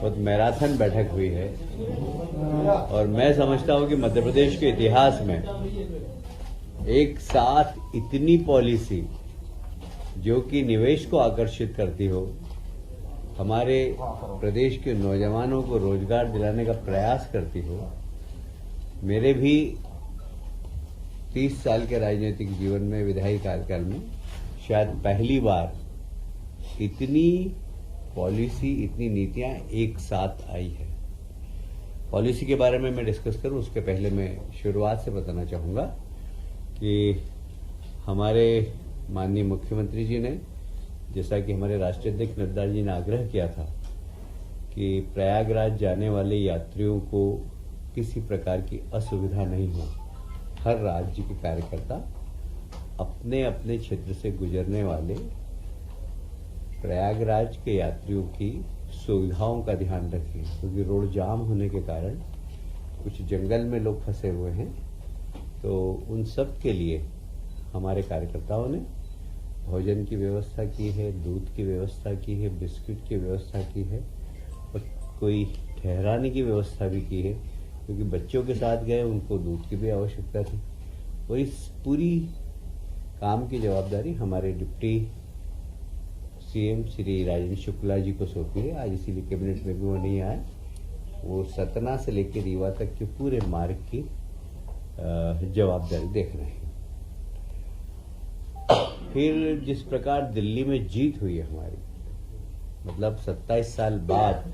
बहुत मैराथन बैठक हुई है और मैं समझता हूं कि मध्य प्रदेश के इतिहास में एक साथ इतनी पॉलिसी जो कि निवेश को आकर्षित करती हो, हमारे प्रदेश के नौजवानों को रोजगार दिलाने का प्रयास करती हो, मेरे भी 30 साल के राजनीतिक जीवन में, विधायी कार्यकाल में शायद पहली बार इतनी पॉलिसी, इतनी नीतियां एक साथ आई है। पॉलिसी के बारे में मैं डिस्कस करूं उसके पहले मैं शुरुआत से बताना चाहूंगा कि हमारे माननीय मुख्यमंत्री जी ने, जैसा कि हमारे राष्ट्रीय अध्यक्ष नड्डा जी ने आग्रह किया था कि प्रयागराज जाने वाले यात्रियों को किसी प्रकार की असुविधा नहीं हो, हर राज्य के कार्यकर्ता अपने अपने क्षेत्र से गुजरने वाले प्रयागराज के यात्रियों की सुविधाओं का ध्यान रखें, क्योंकि रोड जाम होने के कारण कुछ जंगल में लोग फंसे हुए हैं। तो उन सब के लिए हमारे कार्यकर्ताओं ने भोजन की व्यवस्था की है, दूध की व्यवस्था की है, बिस्किट की व्यवस्था की है और कोई ठहराने की व्यवस्था भी की है, क्योंकि बच्चों के साथ गए, उनको दूध की भी आवश्यकता थी। और इस पूरी काम की जवाबदारी हमारे डिप्टी सीएम श्री राजेंद्र शुक्ला जी को सौंपी है। आज इसीलिए कैबिनेट में भी वो नहीं आए। वो सतना से लेकर रीवा तक के पूरे मार्ग की जवाबदारी देख रहे हैं। फिर जिस प्रकार दिल्ली में जीत हुई है हमारी, मतलब 27 साल बाद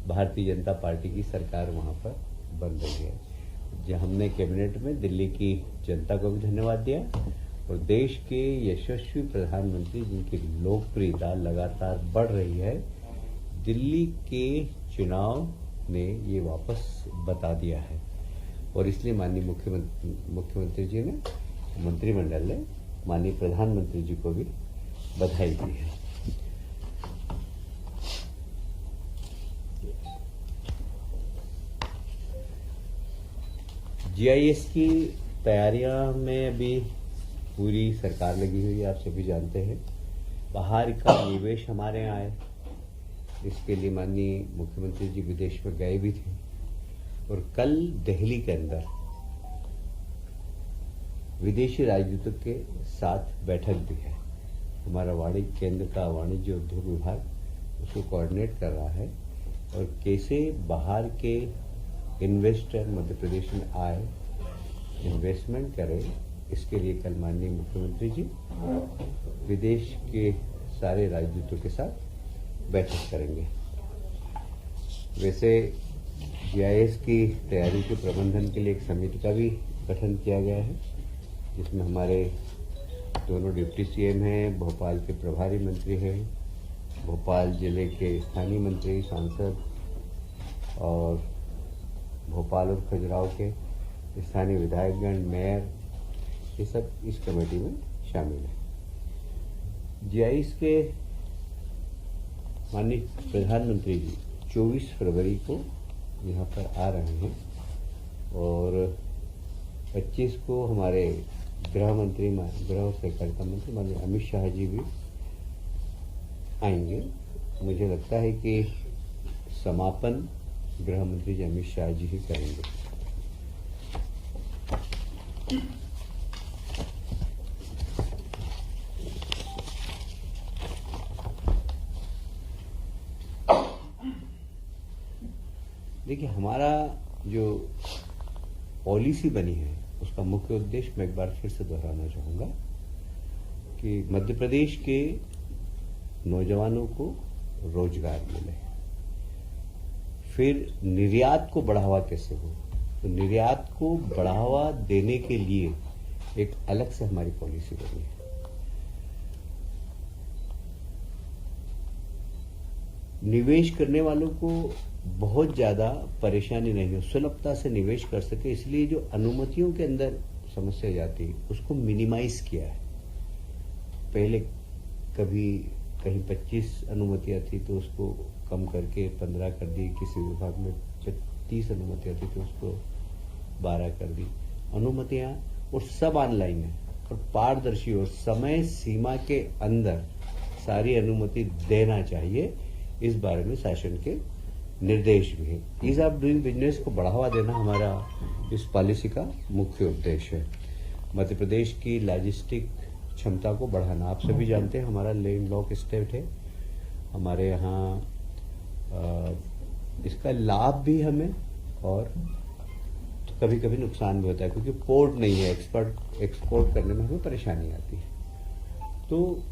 भारतीय जनता पार्टी की सरकार वहां पर बन रही है, जो हमने कैबिनेट में दिल्ली की जनता को भी धन्यवाद दिया और देश के यशस्वी प्रधानमंत्री जिनकी लोकप्रियता लगातार बढ़ रही है, दिल्ली के चुनाव ने ये वापस बता दिया है और इसलिए माननीय मुख्यमंत्री जी ने, मंत्रिमंडल ने माननीय प्रधानमंत्री जी को भी बधाई दी है। जीआईएस की तैयारियां में अभी पूरी सरकार लगी हुई है, आप सभी जानते हैं। बाहर का निवेश हमारे यहाँ आए, इसके लिए माननीय मुख्यमंत्री जी विदेश में गए भी थे और कल दिल्ली के अंदर विदेशी राजदूतों के साथ बैठक भी है। हमारा वाणिज्य केंद्र का वाणिज्य उद्योग विभाग उसको कोऑर्डिनेट कर रहा है और कैसे बाहर के इन्वेस्टर मध्य प्रदेश में आए, इन्वेस्टमेंट करें, इसके लिए कल माननीय मुख्यमंत्री जी विदेश के सारे राजदूतों के साथ बैठक करेंगे। वैसे जीआईएस की तैयारी के प्रबंधन के लिए एक समिति का भी गठन किया गया है, जिसमें हमारे दोनों डिप्टी सीएम हैं, भोपाल के प्रभारी मंत्री हैं, भोपाल जिले के स्थानीय मंत्री, सांसद और भोपाल और खजुराहो के स्थानीय विधायकगण, मेयर, ये सब इस कमेटी में शामिल है। जीआईएस के माननीय प्रधानमंत्री जी 24 फरवरी को यहाँ पर आ रहे हैं और 25 को हमारे गृह मंत्री, गृह और सहकारिता मंत्री माननीय अमित शाह जी भी आएंगे। मुझे लगता है कि समापन गृह मंत्री जी अमित शाह जी ही करेंगे। देखिए, हमारा जो पॉलिसी बनी है उसका मुख्य उद्देश्य मैं एक बार फिर से दोहराना चाहूंगा कि मध्य प्रदेश के नौजवानों को रोजगार मिले, फिर निर्यात को बढ़ावा कैसे हो, तो निर्यात को बढ़ावा देने के लिए एक अलग से हमारी पॉलिसी बनी है। निवेश करने वालों को बहुत ज्यादा परेशानी नहीं हो, सुलभता से निवेश कर सके, इसलिए जो अनुमतियों के अंदर समस्या जाती है उसको मिनिमाइज किया है। पहले कभी कहीं 25 अनुमतियां थी तो उसको कम करके 15 कर दी, किसी विभाग में 30 अनुमतियां थी तो उसको 12 कर दी। अनुमतियां और सब ऑनलाइन है और पारदर्शी और समय सीमा के अंदर सारी अनुमति देना चाहिए, इस बारे में शासन के निर्देश भी है। ईज ऑफ डूइंग बिजनेस को बढ़ावा देना हमारा इस पॉलिसी का मुख्य उद्देश्य है। मध्य प्रदेश की लॉजिस्टिक क्षमता को बढ़ाना, आप सभी जानते हैं हमारा लैंड लॉक स्टेट है, हमारे यहाँ इसका लाभ भी हमें और तो कभी कभी नुकसान भी होता है, क्योंकि पोर्ट नहीं है, एक्सपोर्ट करने में हमें परेशानी आती है। तो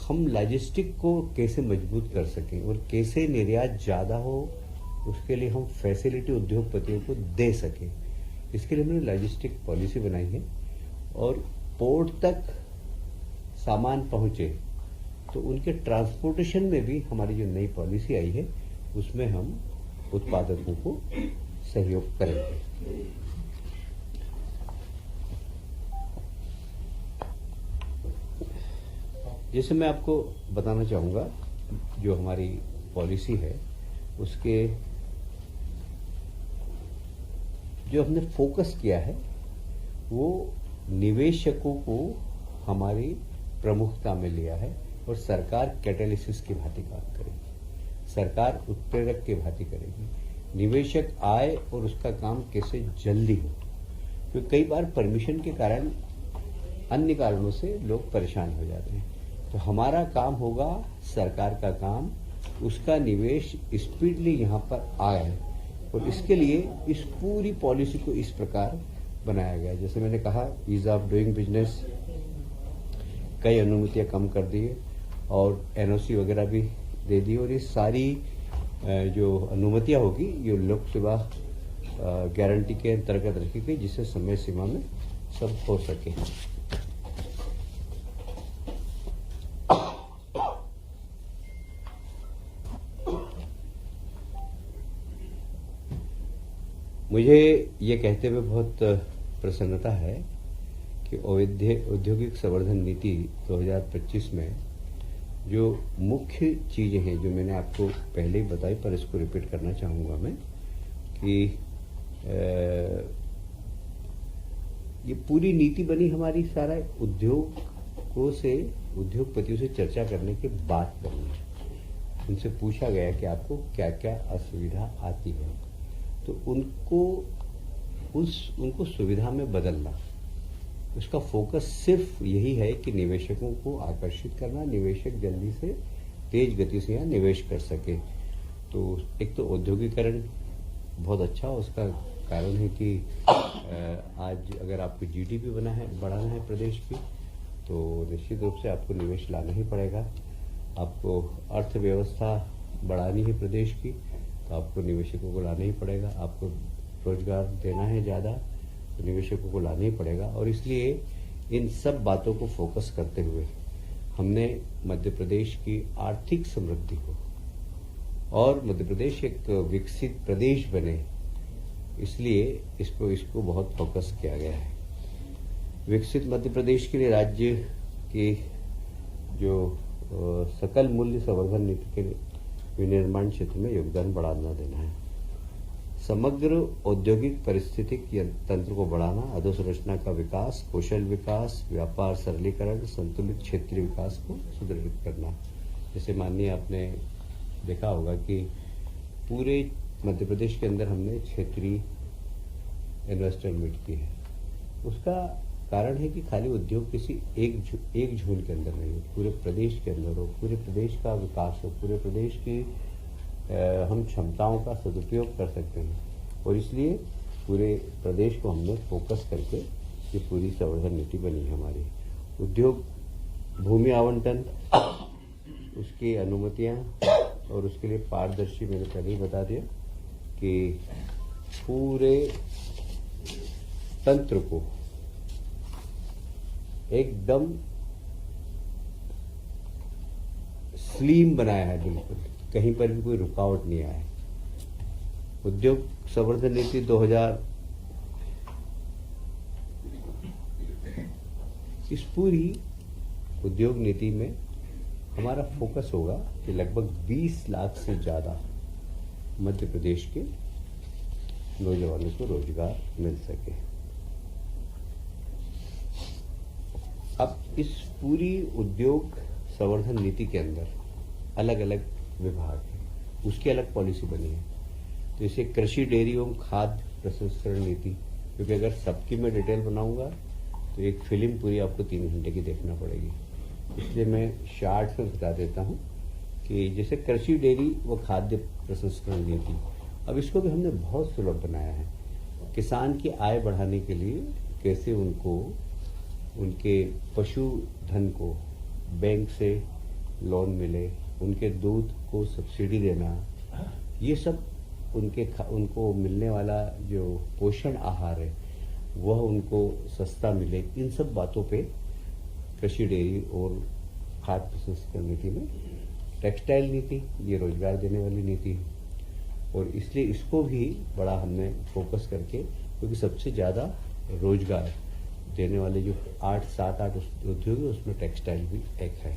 हम लॉजिस्टिक को कैसे मजबूत कर सकें और कैसे निर्यात ज़्यादा हो, उसके लिए हम फैसिलिटी उद्योगपतियों को दे सकें, इसके लिए हमने लॉजिस्टिक पॉलिसी बनाई है। और पोर्ट तक सामान पहुंचे तो उनके ट्रांसपोर्टेशन में भी हमारी जो नई पॉलिसी आई है उसमें हम उत्पादकों को सहयोग करेंगे। जैसे मैं आपको बताना चाहूँगा, जो हमारी पॉलिसी है उसके जो हमने फोकस किया है वो निवेशकों को हमारी प्रमुखता में लिया है, और सरकार कैटालिसिस की भांति काम करेगी, सरकार उत्प्रेरक की भांति करेगी। निवेशक आए और उसका काम कैसे जल्दी हो, क्योंकि कई बार परमिशन के कारण अन्य कारणों से लोग परेशान हो जाते हैं। तो हमारा काम होगा, सरकार का काम, उसका निवेश स्पीडली यहाँ पर आए, और इसके लिए इस पूरी पॉलिसी को इस प्रकार बनाया गया। जैसे मैंने कहा, ईज ऑफ डूइंग बिजनेस, कई अनुमतियां कम कर दी है और एनओसी वगैरह भी दे दी, और ये सारी जो अनुमतियां होगी ये लोक सेवा गारंटी के अंतर्गत रखी गई, जिससे समय सीमा में सब हो सके। मुझे ये कहते हुए बहुत प्रसन्नता है कि औद्योगिक संवर्धन नीति 2025 में जो मुख्य चीजें हैं, जो मैंने आपको पहले ही बताई पर इसको रिपीट करना चाहूँगा मैं, कि ये पूरी नीति बनी हमारी सारा उद्योगों से, उद्योगपतियों से चर्चा करने के बाद बनी है। उनसे पूछा गया कि आपको क्या क्या असुविधा आती है, तो उनको सुविधा में बदलना, उसका फोकस सिर्फ यही है कि निवेशकों को आकर्षित करना, निवेशक जल्दी से तेज गति से यहाँ निवेश कर सके। तो एक तो औद्योगिकरण बहुत अच्छा, उसका कारण है कि आज अगर आपको जीडीपी बढ़ाना है प्रदेश की, तो निश्चित रूप से आपको निवेश लाना ही पड़ेगा। आपको अर्थव्यवस्था बढ़ानी है प्रदेश की, तो आपको निवेशकों को लाना ही पड़ेगा। आपको रोजगार देना है ज़्यादा, तो निवेशकों को लाना ही पड़ेगा। और इसलिए इन सब बातों को फोकस करते हुए हमने मध्य प्रदेश की आर्थिक समृद्धि को, और मध्य प्रदेश एक विकसित प्रदेश बने, इसलिए इसको बहुत फोकस किया गया है। विकसित मध्य प्रदेश के लिए राज्य की जो सकल मूल्य संवर्धन नीति के विनिर्माण क्षेत्र में योगदान बढ़ाना देना है। समग्र औद्योगिक पारिस्थितिक तंत्र को बढ़ाना, अधोसंरचना का विकास, कौशल विकास, व्यापार सरलीकरण, संतुलित क्षेत्रीय विकास को सुदृढ़ करना। जैसे माननीय आपने देखा होगा कि पूरे मध्य प्रदेश के अंदर हमने क्षेत्रीय इन्वेस्टर मीट की है। उसका कारण है कि खाली उद्योग किसी एक झोन के अंदर नहीं हो, पूरे प्रदेश के अंदर हो, पूरे प्रदेश का विकास हो, पूरे प्रदेश की हम क्षमताओं का सदुपयोग कर सकते हैं। और इसलिए पूरे प्रदेश को हमने फोकस करके ये पूरी संवर्धन नीति बनी है हमारी। उद्योग भूमि आवंटन, उसकी अनुमतियां और उसके लिए पारदर्शी, मैंने पहले ही बता दिया कि पूरे तंत्र को एकदम स्लिम बनाया है, बिल्कुल कहीं पर भी कोई रुकावट नहीं आया है। उद्योग संवर्धन नीति 2000 इस पूरी उद्योग नीति में हमारा फोकस होगा कि लगभग 20 लाख से ज्यादा मध्य प्रदेश के नौजवानों को रोजगार मिल सके। अब इस पूरी उद्योग संवर्धन नीति के अंदर अलग अलग विभाग हैं। उसकी अलग पॉलिसी बनी है। तो इसे कृषि डेयरी एवं खाद्य प्रसंस्करण नीति, क्योंकि अगर सबकी मैं डिटेल बनाऊंगा तो एक फिल्म पूरी आपको 3 घंटे की देखना पड़ेगी, इसलिए मैं शार्ट में बता देता हूँ कि जैसे कृषि डेयरी व खाद्य प्रसंस्करण नीति, अब इसको भी हमने बहुत सुलभ बनाया है। किसान की आय बढ़ाने के लिए कैसे उनको उनके पशुधन को बैंक से लोन मिले, उनके दूध को सब्सिडी देना, ये सब उनको मिलने वाला जो पोषण आहार है वह उनको सस्ता मिले, इन सब बातों पे कृषि डेयरी और खाद्य प्रसंस्करण नीति में। टेक्सटाइल नीति, ये रोजगार देने वाली नीति है और इसलिए इसको भी बड़ा हमने फोकस करके, क्योंकि सबसे ज़्यादा रोजगार देने वाले जो 7-8 उद्योग है उसमें टेक्सटाइल भी एक है।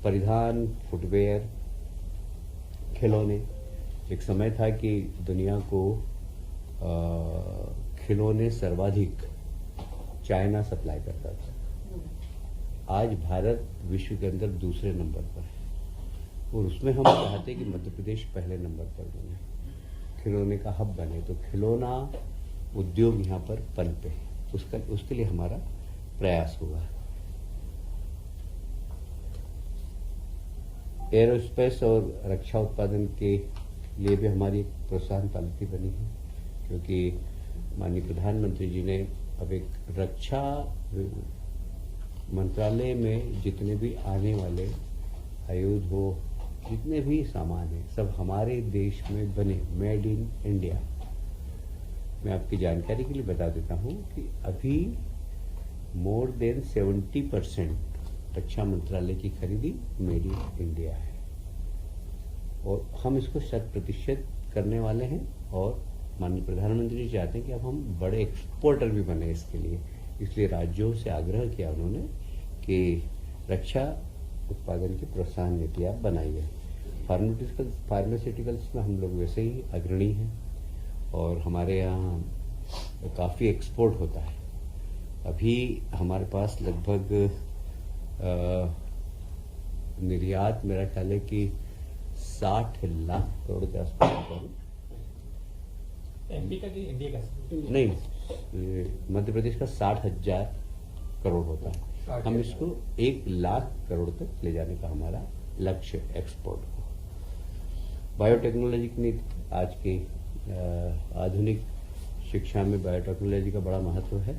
परिधान, फुटवेयर, खिलौने, एक समय था कि दुनिया को खिलौने सर्वाधिक चाइना सप्लाई करता था। आज भारत विश्व के अंदर दूसरे नंबर पर है और उसमें हम चाहते हैं कि मध्य प्रदेश पहले नंबर पर बने, खिलौने का हब बने। तो खिलौना उद्योग यहाँ पर पनपे, उसके लिए हमारा प्रयास हुआ। एरोस्पेस और रक्षा उत्पादन के लिए भी हमारी एक प्रोत्साहन पॉलिसी बनी है, क्योंकि माननीय प्रधानमंत्री जी ने अब एक रक्षा मंत्रालय में जितने भी आने वाले आयुध हो, जितने भी सामान है, सब हमारे देश में बने, मेड इन इंडिया। मैं आपकी जानकारी के लिए बता देता हूँ कि अभी मोर देन 70% रक्षा मंत्रालय की खरीदी मेड इन इंडिया है और हम इसको 100% करने वाले हैं। और माननीय प्रधानमंत्री जी चाहते हैं कि अब हम बड़े एक्सपोर्टर भी बने इसके लिए, इसलिए राज्यों से आग्रह किया उन्होंने कि रक्षा उत्पादन की प्रोत्साहन नीति आप बनाइए। फार्मास्यूटिकल्स में हम लोग वैसे ही अग्रणी हैं और हमारे यहाँ काफ़ी एक्सपोर्ट होता है। अभी हमारे पास लगभग निर्यात मेरा ख्याल है कि 60 लाख करोड़ के आसपास। एमपी का कि इंडिया का? नहीं, मध्य प्रदेश का 60,000 करोड़ होता है। हम इसको 1 लाख करोड़ तक ले जाने का हमारा लक्ष्य एक्सपोर्ट को। बायोटेक्नोलॉजी की नीति, आज के आधुनिक शिक्षा में बायोटेक्नोलॉजी का बड़ा महत्व है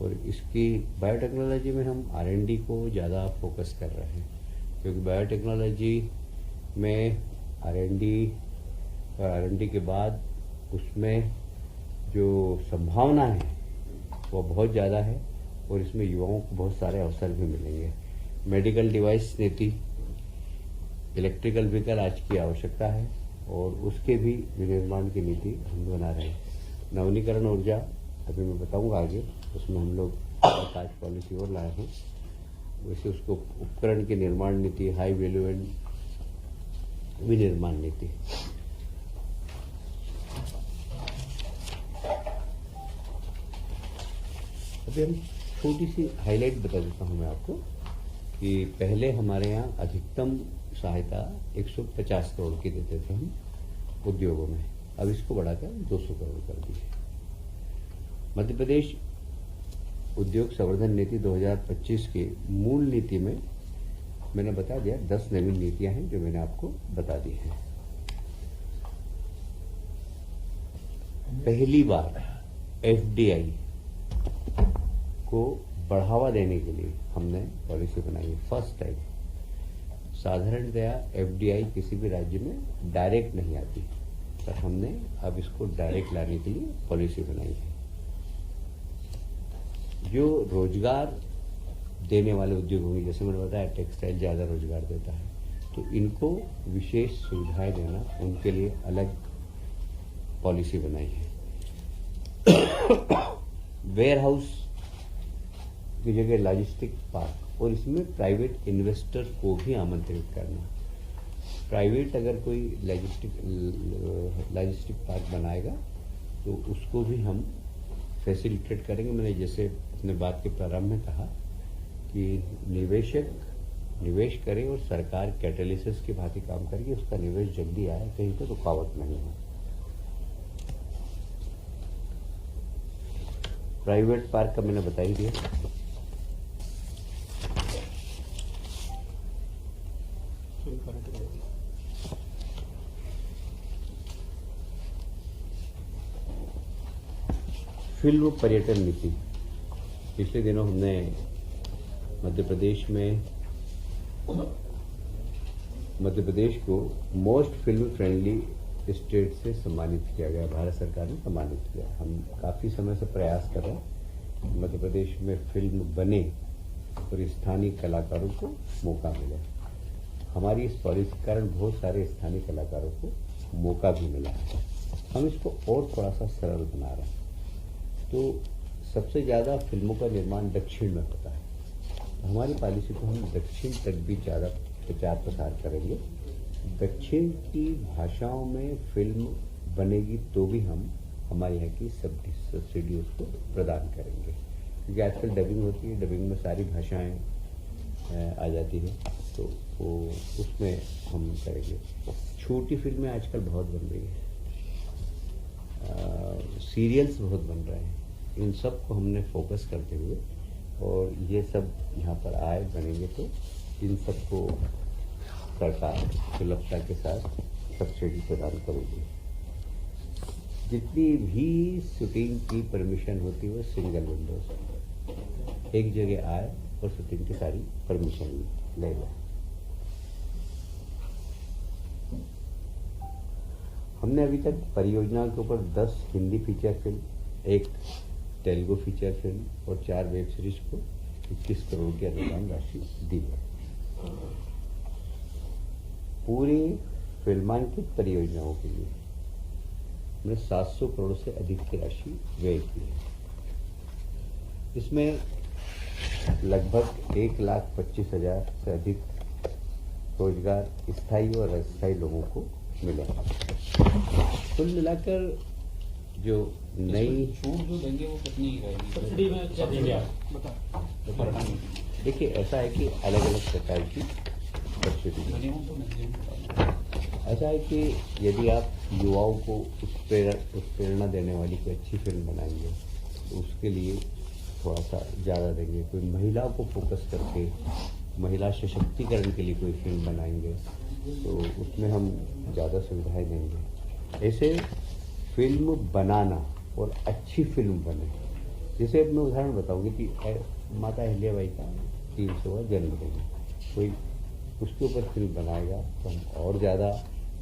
और इसकी बायोटेक्नोलॉजी में हम R&D को ज़्यादा फोकस कर रहे हैं, क्योंकि बायोटेक्नोलॉजी में R&D के बाद उसमें जो संभावना है वो बहुत ज़्यादा है और इसमें युवाओं को बहुत सारे अवसर भी मिलेंगे। मेडिकल डिवाइस नीति, इलेक्ट्रिकल व्हीकल आज की आवश्यकता है और उसके भी विनिर्माण की नीति हम बना रहे हैं। नवीनीकरण ऊर्जा, अभी मैं बताऊंगा आगे, उसमें हम लोग 5 पॉलिसी और लाए हैं। वैसे उसको उपकरण की निर्माण नीति, हाई वैल्यू एंड विनिर्माण नीति। अभी हम छोटी सी हाईलाइट बता देता हूं मैं आपको कि पहले हमारे यहाँ अधिकतम सहायता 150 करोड़ की देते थे हम उद्योगों में, अब इसको बढ़ाकर 200 करोड़ कर दी है। मध्य प्रदेश उद्योग संवर्धन नीति 2025 की मूल नीति में मैंने बता दिया 10 नवीन नीतियां हैं जो मैंने आपको बता दी हैं। पहली बार FDI को बढ़ावा देने के लिए हमने पॉलिसी बनाई है। फर्स्ट टाइम साधारणतया FDI किसी भी राज्य में डायरेक्ट नहीं आती, पर हमने अब इसको डायरेक्ट लाने के लिए पॉलिसी बनाई है। जो रोजगार देने वाले उद्योग होंगे, जैसे मैंने बताया टेक्सटाइल ज़्यादा रोजगार देता है, तो इनको विशेष सुविधाएं देना, उनके लिए अलग पॉलिसी बनाई है। वेयर हाउस की जगह लॉजिस्टिक पार्क, और इसमें प्राइवेट इन्वेस्टर को भी आमंत्रित करना। प्राइवेट अगर कोई लॉजिस्टिक पार्क बनाएगा तो उसको भी हम फैसिलिटेट करेंगे। मैंने जैसे अपने बात के प्रारंभ में कहा कि निवेशक निवेश करें और सरकार कैटेलिसिस की भांति काम करेगी, उसका निवेश जल्दी आए, कहीं पर रुकावट नहीं हो। प्राइवेट पार्क का मैंने बता ही दिया। फिल्म पर्यटन नीति, पिछले दिनों हमने मध्य प्रदेश को मोस्ट फिल्म फ्रेंडली स्टेट से सम्मानित किया गया, भारत सरकार ने सम्मानित किया। हम काफ़ी समय से प्रयास कर रहे हैं कि मध्य प्रदेश में फिल्म बने और स्थानीय कलाकारों को मौका मिले। हमारी इस पॉलिसी के कारण बहुत सारे स्थानीय कलाकारों को मौका भी मिला है। हम इसको और थोड़ा सा सरल बना रहे हैं। तो सबसे ज़्यादा फिल्मों का निर्माण दक्षिण में होता है, तो हमारी पॉलिसी को हम दक्षिण तक भी ज़्यादा प्रचार प्रसार करेंगे। दक्षिण की भाषाओं में फिल्म बनेगी तो भी हम हमारे यहाँ की सब्सिडी उसको प्रदान करेंगे, क्योंकि आजकल डबिंग होती है, डबिंग में सारी भाषाएं आ जाती हैं, तो वो उसमें हम करेंगे। छोटी फिल्में आजकल बहुत बन रही हैं, सीरियल्स बहुत बन रहे हैं, इन सब को हमने फोकस करते हुए, और ये सब यहाँ पर आए बनेंगे तो इन सबको सरकार सुलभता के साथ सब्सिडी प्रदान करेगी। जितनी भी शूटिंग की परमिशन होती है वो सिंगल विंडो से एक जगह आए और शूटिंग की सारी परमिशन ले जाए। हमने अभी तक परियोजना के ऊपर 10 Hindi feature film, 1 Telugu feature film और 4 वेब सीरीज को 21 करोड़ की अनुदान राशि दी है। पूरी फिल्मांकित परियोजनाओं के लिए हमने 700 करोड़ से अधिक की राशि व्यय की है। इसमें लगभग 1,25,000 से अधिक रोजगार स्थायी और अस्थायी लोगों को मिले। कुल मिलाकर जो नई छूट जो देंगे वो कितनी सब्सिडी में क्या देंगे आप बता। देखिए, ऐसा है कि अलग अलग प्रकार की सब्सिडी, ऐसा है कि यदि आप युवाओं को उत्प्रेरणा देने वाली कोई अच्छी फिल्म बनाएंगे तो उसके लिए थोड़ा सा ज़्यादा देंगे। कोई महिलाओं को फोकस करके महिला सशक्तिकरण के लिए कोई फिल्म बनाएंगे तो उसमें हम ज़्यादा सुविधाएं देंगे। ऐसे फिल्म बनाना और अच्छी फिल्म बने, जैसे मैं उदाहरण बताऊंगी कि माता अहिल्याबाई का 300वां जन्मदिन, कोई उसके ऊपर फिल्म बनाएगा तो हम और ज़्यादा,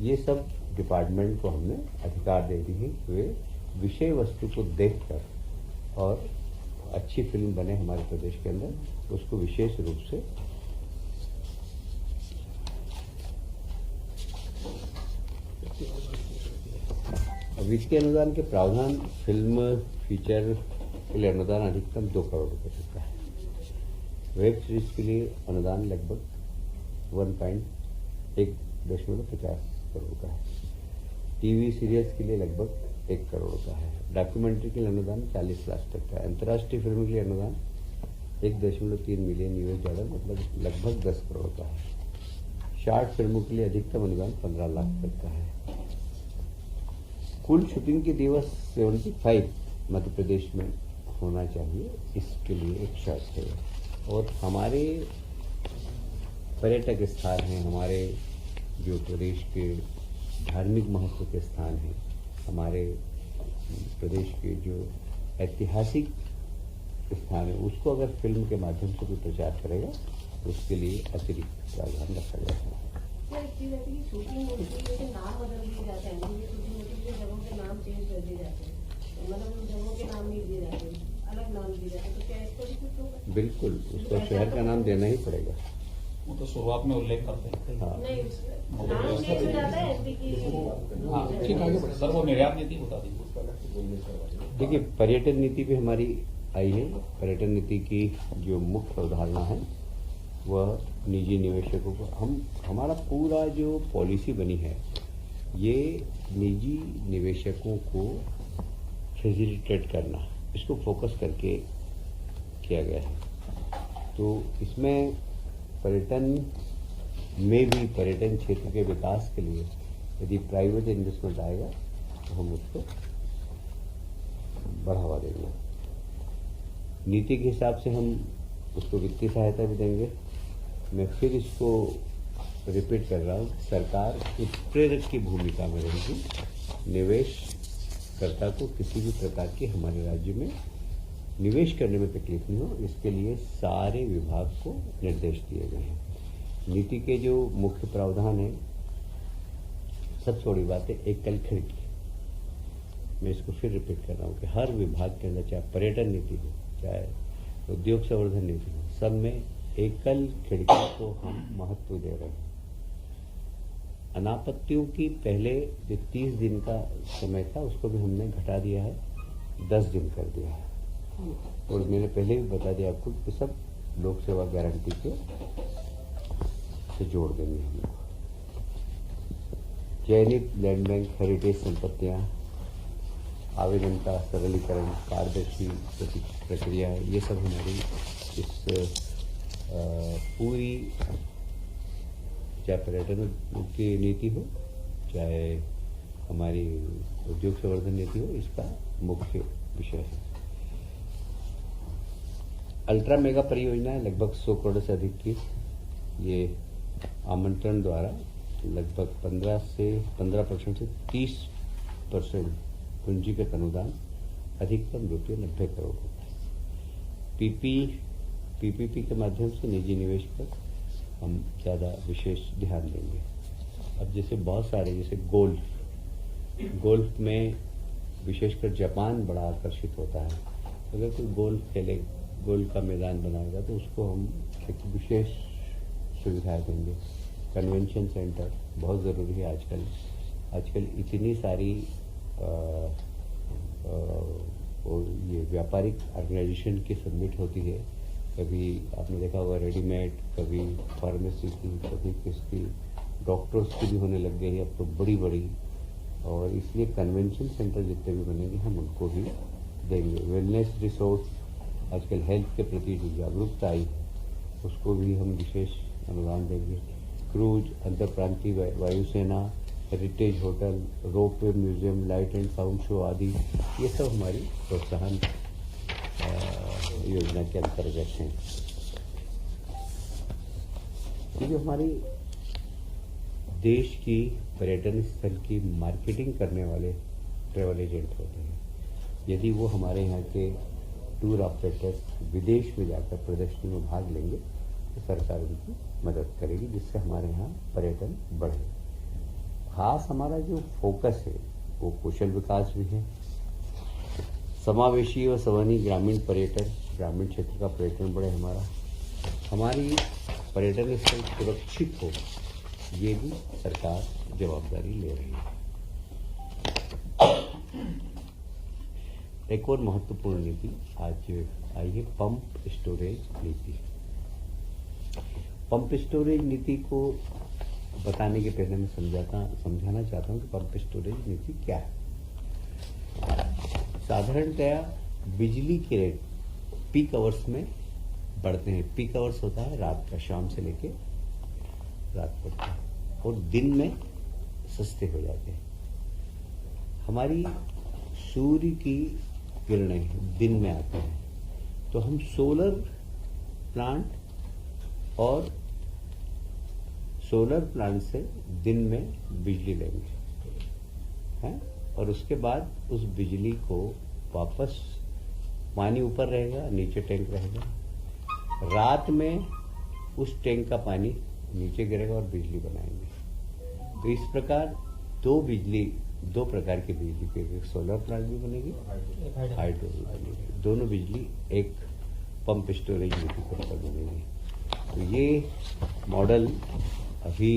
ये सब डिपार्टमेंट को हमने अधिकार दे दी है कि वे विषय वस्तु को देखकर और अच्छी फिल्म बने हमारे प्रदेश के अंदर, उसको विशेष रूप से वित्तीय अनुदान के प्रावधान। फिल्म फीचर के लिए अनुदान अधिकतम 2 करोड़ रुपए तक का है। वेब सीरीज के लिए अनुदान लगभग 1.50 करोड़ का है। टीवी सीरियल्स के लिए लगभग 1 करोड़ का है। डॉक्यूमेंट्री के लिए अनुदान 40 लाख तक का है। अंतर्राष्ट्रीय फिल्म के लिए अनुदान 1.3 मिलियन $, मतलब लगभग 10 करोड़ का है। शॉर्ट फिल्मों के लिए अधिकतम अनुदान 15 लाख तक का है। कुल शूटिंग के दिवस 75 मध्य प्रदेश में होना चाहिए, इसके लिए एक शर्त है। और हमारे पर्यटक स्थान हैं, हमारे जो प्रदेश के धार्मिक महत्व के स्थान हैं, हमारे प्रदेश के जो ऐतिहासिक स्थान है, उसको अगर फिल्म के माध्यम से कोई प्रचार करेगा तो उसके लिए अतिरिक्त प्रावधान रखा जाता है। शूटिंग होती है लेकिन नाम बदल दिए जाते हैं, शूटिंग होती है जगहों के नाम चेंज कर दिए जाते हैं, मतलब जगहों के नाम नहीं दिए जाते, अलग नाम दिए जाते हैं, तो क्या इसको भी कुछ होगा? बिल्कुल, उसको शहर का नाम देना ही पड़ेगा। वो तो शुरुआत में उल्लेख करते हैं। हाँ, नहीं, नाम चेंज हो जाता है एमपी की। हाँ ठीक है सर, वो निर्यात नीति बता दीजिए। देखिए, पर्यटन नीति भी हमारी आई है। पर्यटन नीति की जो मुख्य अवधारणा है वह निजी निवेशकों को, हमारा पूरा जो पॉलिसी बनी है ये निजी निवेशकों को फैसिलिटेट करना, इसको फोकस करके किया गया है। तो इसमें पर्यटन में भी पर्यटन क्षेत्र के विकास के लिए यदि प्राइवेट इन्वेस्टमेंट आएगा तो हम उसको बढ़ावा देंगे। नीति के हिसाब से हम उसको वित्तीय सहायता भी देंगे। मैं फिर इसको रिपीट कर रहा हूँ, सरकार उत्प्रेरक की भूमिका में रहेगी। निवेशकर्ता को किसी भी प्रकार की हमारे राज्य में निवेश करने में तकलीफ नहीं हो, इसके लिए सारे विभाग को निर्देश दिए गए हैं। नीति के जो मुख्य प्रावधान है, सबसे बड़ी बात है एकल खिड़की। मैं इसको फिर रिपीट कर रहा हूँ कि हर विभाग के अंदर, चाहे पर्यटन नीति हो, चाहे उद्योग संवर्धन नीति हो, सब में एकल खिड़की को हम महत्व दे रहे हैं। अनापत्तियों की पहले जो 30 दिन का समय था उसको भी हमने घटा दिया है, 10 दिन कर दिया है। और मैंने पहले भी बता दिया आपको कि सब लोक सेवा गारंटी के से जोड़ देंगे हम लोग। चयनित लैंड बैंक हेरिटेज संपत्तियां, आवेदन का सरलीकरण, पारदर्शी प्रक्रिया है, ये सब हमारी इस पूरी, चाहे पर्यटन की नीति हो, चाहे हमारी उद्योग संवर्धन नीति हो, इसका मुख्य विषय है। अल्ट्रा मेगा परियोजनाएं लगभग 100 करोड़ से अधिक की, ये आमंत्रण द्वारा लगभग 15% से 30% पूंजीगत अनुदान, अधिकतम ₹90 करोड़ पीपीपी के माध्यम से निजी निवेश पर हम ज़्यादा विशेष ध्यान देंगे। अब जैसे बहुत सारे, जैसे गोल्फ में विशेषकर जापान बड़ा आकर्षित होता है। अगर कोई गोल्फ का मैदान बनाएगा तो उसको हम एक विशेष सुविधाएं देंगे। कन्वेंशन सेंटर बहुत ज़रूरी है आजकल इतनी सारी ये व्यापारिक ऑर्गेनाइजेशन की सबमिट होती है। कभी आपने देखा होगा रेडीमेड, कभी फार्मेसी की, कभी किसकी, डॉक्टर्स की भी होने लग गई है अब तो बड़ी, और इसलिए कन्वेंशन सेंटर जितने भी बनेंगे हम उनको भी देंगे। वेलनेस रिसोर्ट, आजकल हेल्थ के प्रति जो जागरूकता आई है उसको भी हम विशेष अनुदान देंगे। क्रूज, अंतरप्रांतीय वायुसेना, heritage hotel, ropeway museum, light and sound show आदि, ये सब हमारी प्रोत्साहन योजना के अंतर्गत हैं। ये जो हमारी देश की पर्यटन स्थल की मार्केटिंग करने वाले ट्रैवल एजेंट होते हैं, यदि वो हमारे यहाँ के टूर ऑपरेटर विदेश में जाकर प्रदर्शनी में भाग लेंगे तो सरकार उनकी मदद करेगी, जिससे हमारे यहाँ पर्यटन बढ़े। खास हमारा जो फोकस है वो कौशल विकास भी है, समावेशी और सवनी ग्रामीण पर्यटन, ग्रामीण क्षेत्र का पर्यटन बढ़े हमारी पर्यटन स्थल सुरक्षित हो, ये भी सरकार जवाबदारी ले रही है। एक और महत्वपूर्ण नीति आज आई है, पंप स्टोरेज नीति। पंप स्टोरेज नीति को बताने के पहले मैं समझाना चाहता हूँ कि पंप स्टोरेज नीति क्या है। साधारणतया बिजली के रेट पीक आवर्स में बढ़ते हैं। पीक आवर्स होता है रात का, शाम से लेके रात तक, और दिन में सस्ते हो जाते हैं। हमारी सूर्य की किरणें दिन में आती हैं, तो हम सोलर प्लांट से दिन में बिजली लेंगे, हैं, और उसके बाद उस बिजली को वापस, पानी ऊपर रहेगा, नीचे टैंक रहेगा, रात में उस टैंक का पानी नीचे गिरेगा और बिजली बनाएंगे। तो इस प्रकार दो प्रकार की बिजली की, एक सोलर प्लांट भी बनेगी, हाइड्रो भी बनेगी। दोनों बिजली एक पंप स्टोरेज नीति के ऊपर बनेगी। तो ये मॉडल अभी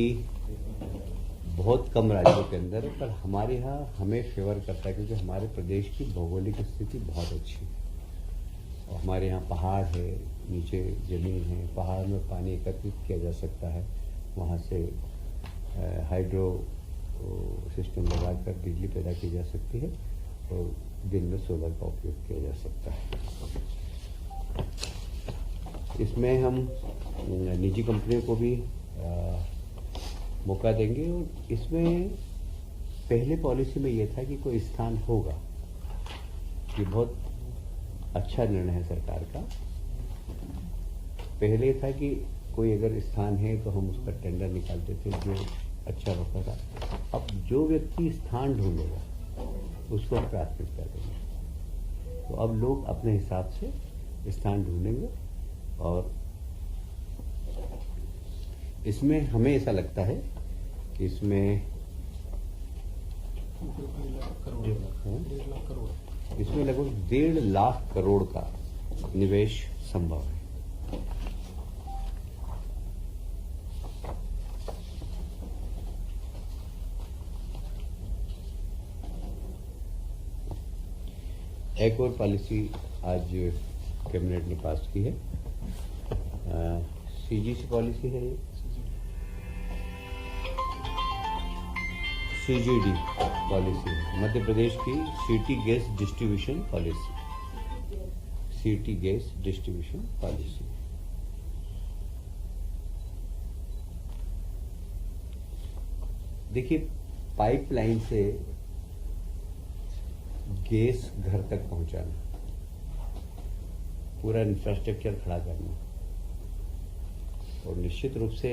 बहुत कम राज्यों के अंदर है, पर हमारे यहाँ हमें फेवर करता है, क्योंकि हमारे प्रदेश की भौगोलिक स्थिति बहुत अच्छी है और हमारे यहाँ पहाड़ है, नीचे जमीन है, पहाड़ में पानी एकत्रित किया जा सकता है, वहाँ से हाइड्रो सिस्टम लगाकर बिजली पैदा की जा सकती है और दिन में सोलर का उपयोग किया जा सकता है। इसमें हम निजी कंपनियों को भी मौका देंगे। और इसमें पहले पॉलिसी में ये था कि कोई स्थान होगा, ये बहुत अच्छा निर्णय है सरकार का। पहले था कि कोई अगर स्थान है तो हम उसका टेंडर निकालते थे, जो अच्छा होता था। अब जो व्यक्ति स्थान ढूंढेगा उसको हम प्राथमिकता देंगे। तो अब लोग अपने हिसाब से स्थान ढूंढेंगे। और इसमें हमें ऐसा लगता है कि इसमें 1.5 लाख करोड़ का निवेश संभव है। एक और पॉलिसी आज कैबिनेट ने पास की है, सीजीसी पॉलिसी है, सीजीडी पॉलिसी, मध्य प्रदेश की city gas distribution policy, city gas distribution policy. देखिए, पाइपलाइन से गैस घर तक पहुंचाना, पूरा इंफ्रास्ट्रक्चर खड़ा करना, और निश्चित रूप से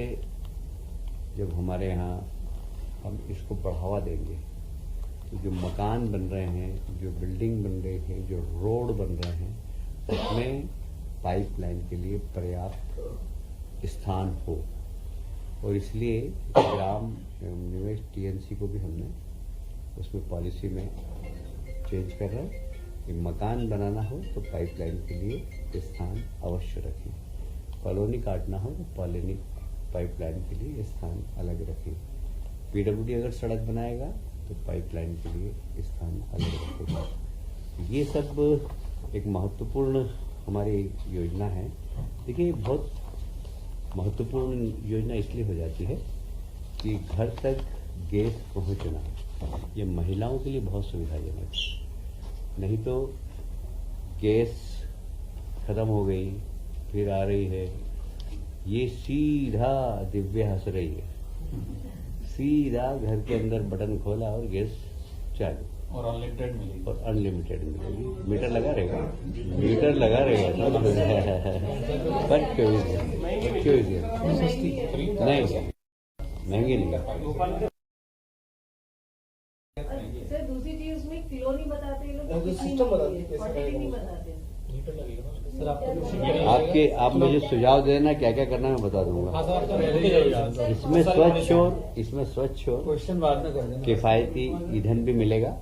जब हमारे यहाँ हम इसको बढ़ावा देंगे तो जो मकान बन रहे हैं, जो बिल्डिंग बन रही है, जो रोड बन रहे हैं, उसमें पाइपलाइन के लिए पर्याप्त स्थान हो। और इसलिए ग्राम एवं निवेश टीएनसी को भी हमने उसमें पॉलिसी में चेंज कर रहे हैं कि मकान बनाना हो तो पाइपलाइन के लिए स्थान अवश्य रखें, कॉलोनी काटना हो तो कॉलोनी पाइपलाइन के लिए स्थान अलग रखें, पीडब्ल्यूडी अगर सड़क बनाएगा तो पाइपलाइन के लिए स्थान अलग रखेगा। ये सब एक महत्वपूर्ण हमारी योजना है। देखिए, बहुत महत्वपूर्ण योजना इसलिए हो जाती है कि घर तक गैस पहुंचना ये महिलाओं के लिए बहुत सुविधाजनक है। नहीं तो गैस खत्म हो गई, फिर आ रही है, ये सीधा दिव्या हंस रही है, सीधा घर के अंदर बटन खोला और गैस चालू, और अनलिमिटेड मिलेगी, और अनलिमिटेड मिलेगी। मीटर लगा रहेगा, मीटर लगा रहेगा पर 24 दिन नहीं, महंगी नहीं। सर दूसरी चीज उसमें किलो नहीं बताते ये लोग, सिस्टम बताते हैं, क्वांटिटी नहीं बताते। आप मुझे सुझाव देना क्या क्या करना, मैं बता दूंगा। इसमें स्वच्छ और क्वेश्चन बाद में कर देंगे। किफायती ईंधन भी मिलेगा,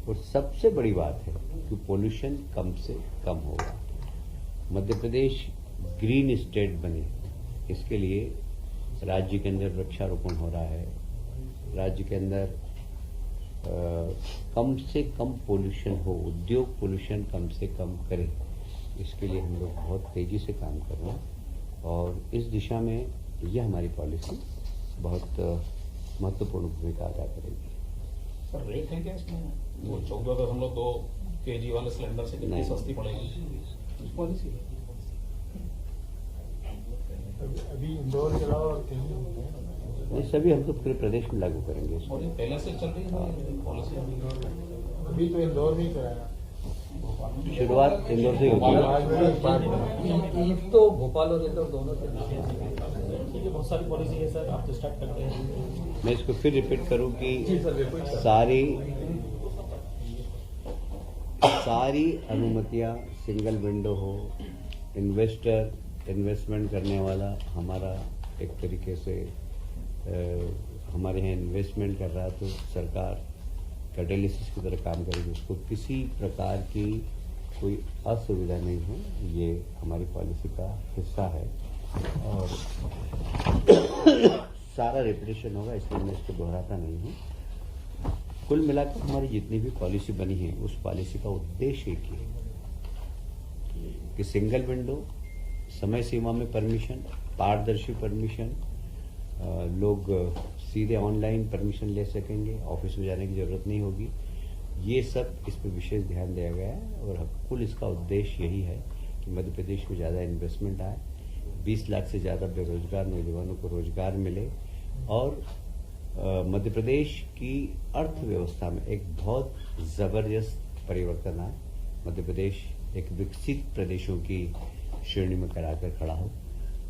और सबसे बड़ी बात है कि पोल्यूशन कम से कम होगा। मध्य प्रदेश ग्रीन स्टेट बने, इसके लिए राज्य के अंदर वृक्षारोपण हो रहा है, राज्य के अंदर कम से कम पोल्यूशन हो, उद्योग पोल्यूशन कम से कम करे, इसके लिए हम लोग बहुत तेजी से काम कर रहे हैं। और इस दिशा में यह हमारी पॉलिसी बहुत महत्वपूर्ण भूमिका अदा करेगी। सर रेट है क्या इसमें? वो 14.2 kg वाले सिलेंडर से कितनी सस्ती पड़ेगी पॉलिसी? अभी इंदौर के अलावा ये सभी हम लोग पूरे प्रदेश में लागू करेंगे इसको। और ये पहले से चल रही है पॉलिसी? अभी तो इंदौर नहीं कराया, शुरुआत इंदौर से होगी। ईद तो भोपाल और इंदौर दोनों से ठीक है, बहुत सारी पॉलिसी है सर, आप तो स्टार्ट करते हैं। मैं इसको फिर रिपीट करूं कि सारी अनुमतियां सिंगल विंडो हो, इन्वेस्टमेंट करने वाला हमारा एक तरीके से हमारे यहाँ इन्वेस्टमेंट कर रहा है तो सरकार कैटेलिसिस की तरह काम करेगी, उसको किसी प्रकार की कोई असुविधा नहीं है। ये हमारी पॉलिसी का हिस्सा है और सारा रिपीटेशन होगा, इसलिए मैं इसको दोहराता नहीं हूँ। कुल मिलाकर हमारी जितनी भी पॉलिसी बनी है उस पॉलिसी का उद्देश्य एक ही है कि सिंगल विंडो, समय सीमा में परमिशन, पारदर्शी परमिशन, लोग सीधे ऑनलाइन परमिशन ले सकेंगे, ऑफिस में जाने की जरूरत नहीं होगी। ये सब इस पर विशेष ध्यान दिया गया है और कुल इसका उद्देश्य यही है कि मध्य प्रदेश में ज़्यादा इन्वेस्टमेंट आए, 20 लाख से ज़्यादा बेरोजगार नौजवानों को रोजगार मिले और मध्य प्रदेश की अर्थव्यवस्था में एक बहुत ज़बरदस्त परिवर्तन आए। मध्य प्रदेश एक विकसित प्रदेशों की श्रेणी में कराकर खड़ा हो।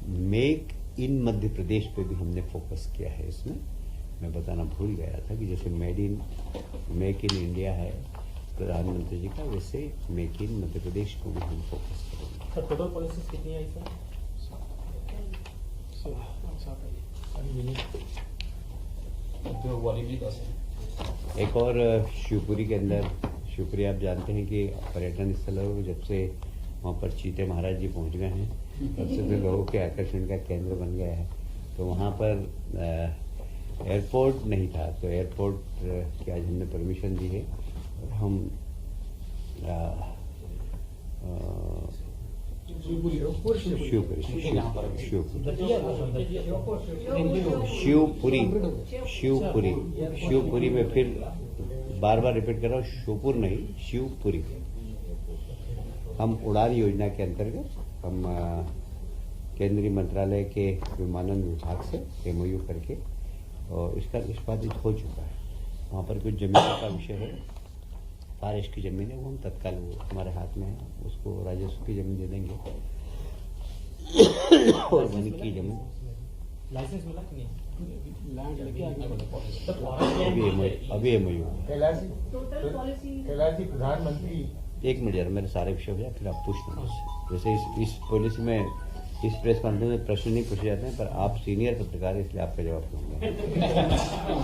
मेक इन मध्य प्रदेश पे भी हमने फोकस किया है। इसमें मैं बताना भूल गया था कि जैसे मेक इन इंडिया है प्रधानमंत्री जी का, वैसे मेक इन मध्य प्रदेश को भी हम फोकस करेंगे। सर टोटल पॉलिसीज कितनी आई सर? उद्योग वाली भी 10 है। एक और शिवपुरी के अंदर, शिवपुरी आप जानते हैं कि पर्यटन स्थल है, जब से वहाँ पर चीते महाराज जी पहुँच गए हैं तब से तो लोगों के आकर्षण का केंद्र बन गया है। तो वहाँ पर एयरपोर्ट नहीं था, तो एयरपोर्ट की आज हमने परमिशन दी है और हम शिवपुरी में फिर बार बार रिपीट कर रहा हूँ, शिवपुर नहीं शिवपुरी। हम उड़ान योजना के अंतर्गत हम केंद्रीय मंत्रालय के विमानन विभाग से MOU करके और इसका निष्पादित हो चुका है। वहाँ पर कुछ जमीन का विषय है, बारिश की जमीन है, वो हम तत्काल वो हमारे हाथ में है, उसको राजस्व की जमीन दे देंगे और वन की जमीन लाइसेंस मिला कि नहीं? लैंड लेके अभी MOU है। टोटल पॉलिसी कैलाशी प्रधानमंत्री 1 मिनट यार, मेरे सारे विषय हो जाए फिर आप पूछना मुझसे। जैसे इस पॉलिसी में इस प्रेस कॉन्फ्रेंस में प्रश्न नहीं पूछे जाते हैं, पर आप सीनियर पत्रकार हैं इसलिए आपका जवाब दूंगा।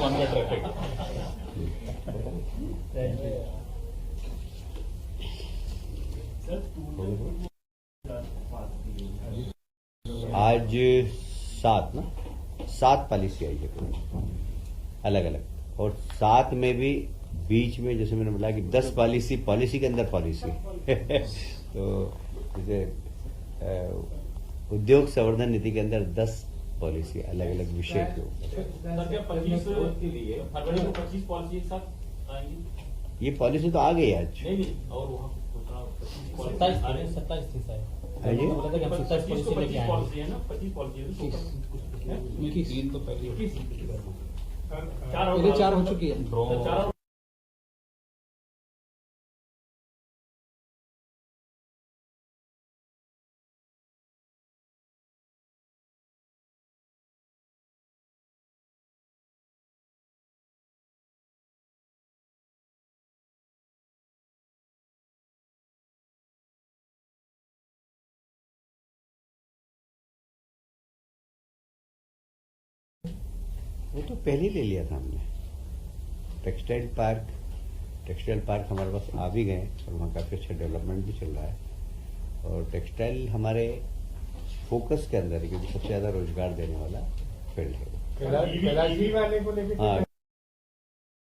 One way traffic. आज 7 पॉलिसी आई है अलग अलग, और 7 में भी बीच में जैसे मैंने बोला कि 10 पॉलिसी के अंदर पॉलिसी तो जैसे उद्योग संवर्धन नीति के अंदर 10 पॉलिसी अलग अलग विषय के ऊपर। 25 पॉलिसी एक साथ आएंगी? ये पॉलिसी तो आ गई आज। नहीं और वहाँ 27 थी शायद। है जी? बोला था कि हम 27 पॉलिसी लेके आए हैं। है ना, 25 पॉलिसी है। 3 तो पहले 4 हो चुकी है। ड्रोन वो तो पहले ले लिया था हमने। टेक्सटाइल पार्क हमारे पास आ भी गए और वहाँ काफ़ी अच्छा डेवलपमेंट भी चल रहा है। और टेक्सटाइल हमारे फोकस के अंदर है क्योंकि सबसे ज़्यादा रोजगार देने वाला फील्ड है। कैलाशी वाले को लेकर हाँ।